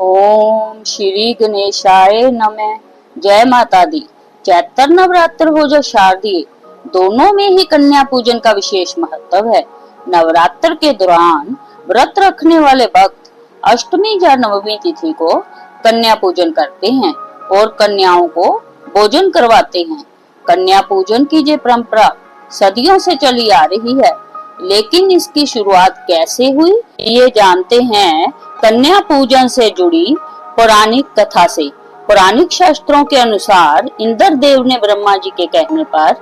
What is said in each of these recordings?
ओम श्री गणेशाय नमः। जय माता दी। चैत्र नवरात्र हो या शारदीय, दोनों में ही कन्या पूजन का विशेष महत्व है। नवरात्र के दौरान व्रत रखने वाले भक्त अष्टमी या नवमी तिथि को कन्या पूजन करते हैं और कन्याओं को भोजन करवाते हैं। कन्या पूजन की ये परंपरा सदियों से चली आ रही है, लेकिन इसकी शुरुआत कैसे हुई ये जानते हैं कन्या पूजन से जुड़ी पौराणिक कथा से। पौराणिक शास्त्रों के अनुसार इंद्र देव ने ब्रह्मा जी के कहने पर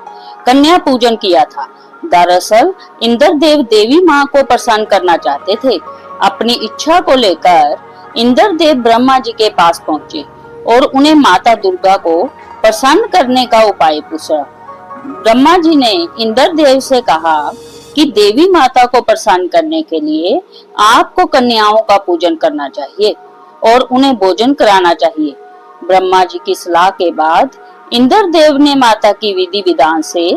कन्या पूजन किया था। दरअसल इंद्र देव देवी माँ को प्रसन्न करना चाहते थे। अपनी इच्छा को लेकर इंद्र देव ब्रह्मा जी के पास पहुँचे और उन्हें माता दुर्गा को प्रसन्न करने का उपाय पूछा। ब्रह्मा जी ने इंद्र देव से कहा कि देवी माता को प्रसन्न करने के लिए आपको कन्याओं का पूजन करना चाहिए और उन्हें भोजन कराना चाहिए। ब्रह्मा जी की सलाह के बाद इंद्र देव ने माता की विधि विधान से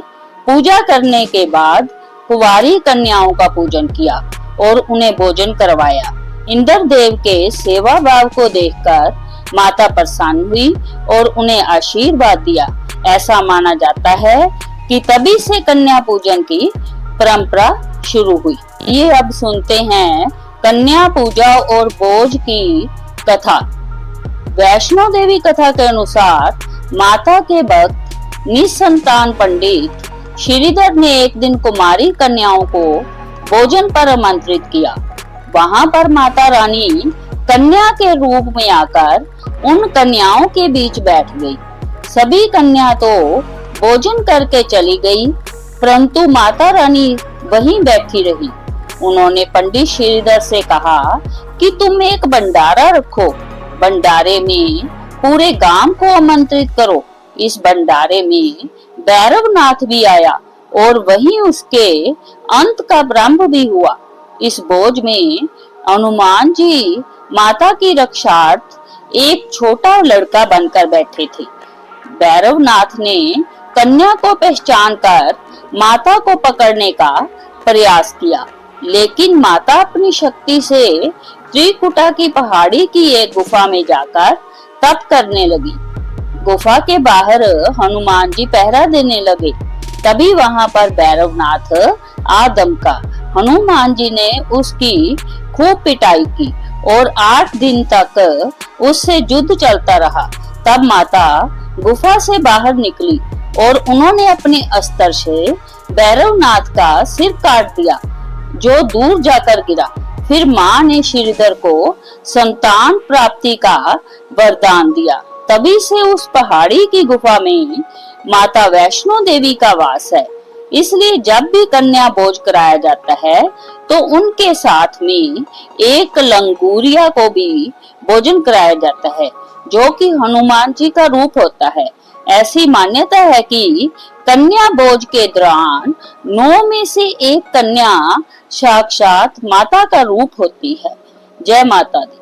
पूजा करने के बाद कुंवारी कन्याओं का पूजन किया और उन्हें भोजन करवाया। इंद्र देव के सेवा भाव को देखकर माता प्रसन्न हुई और उन्हें आशीर्वाद दिया। ऐसा माना जाता है कि तभी से कन्या पूजन की परंपरा शुरू हुई। ये अब सुनते हैं कन्या पूजा और भोज की कथा। वैष्णो देवी कथा के अनुसार माता के भक्त निसंतान पंडित श्रीधर ने एक दिन कुमारी कन्याओं को भोजन पर आमंत्रित किया। वहां पर माता रानी कन्या के रूप में आकर उन कन्याओं के बीच बैठ गई। सभी कन्या तो भोजन करके चली गई, परंतु माता रानी वहीं बैठी रही। उन्होंने पंडित श्रीधर से कहा कि तुम एक भंडारा रखो, भंडारे में पूरे गांव को आमंत्रित करो। इस भंडारे में भैरवनाथ भी आया और वहीं उसके अंत का ब्रह्म भी हुआ। इस भोज में हनुमान जी माता की रक्षार्थ एक छोटा लड़का बनकर बैठे थे। भैरवनाथ ने कन्या को पहचान कर माता को पकड़ने का प्रयास किया, लेकिन माता अपनी शक्ति से त्रिकुटा की पहाड़ी की एक गुफा में जाकर तप करने लगी। गुफा के बाहर हनुमान जी पहरा देने लगे। तभी वहां पर भैरवनाथ आ दमका। हनुमान जी ने उसकी खूब पिटाई की और 8 दिन तक उससे युद्ध चलता रहा। तब माता गुफा से बाहर निकली और उन्होंने अपने अस्त्र से भैरवनाथ का सिर काट दिया, जो दूर जाकर गिरा। फिर माँ ने श्रीधर को संतान प्राप्ति का वरदान दिया। तभी से उस पहाड़ी की गुफा में माता वैष्णो देवी का वास है। इसलिए जब भी कन्या भोज कराया जाता है तो उनके साथ में एक लंगूरिया को भी भोजन कराया जाता है, जो कि हनुमान जी का रूप होता है। ऐसी मान्यता है कि कन्या भोज के दौरान 9 में से एक कन्या साक्षात माता का रूप होती है। जय माता दी।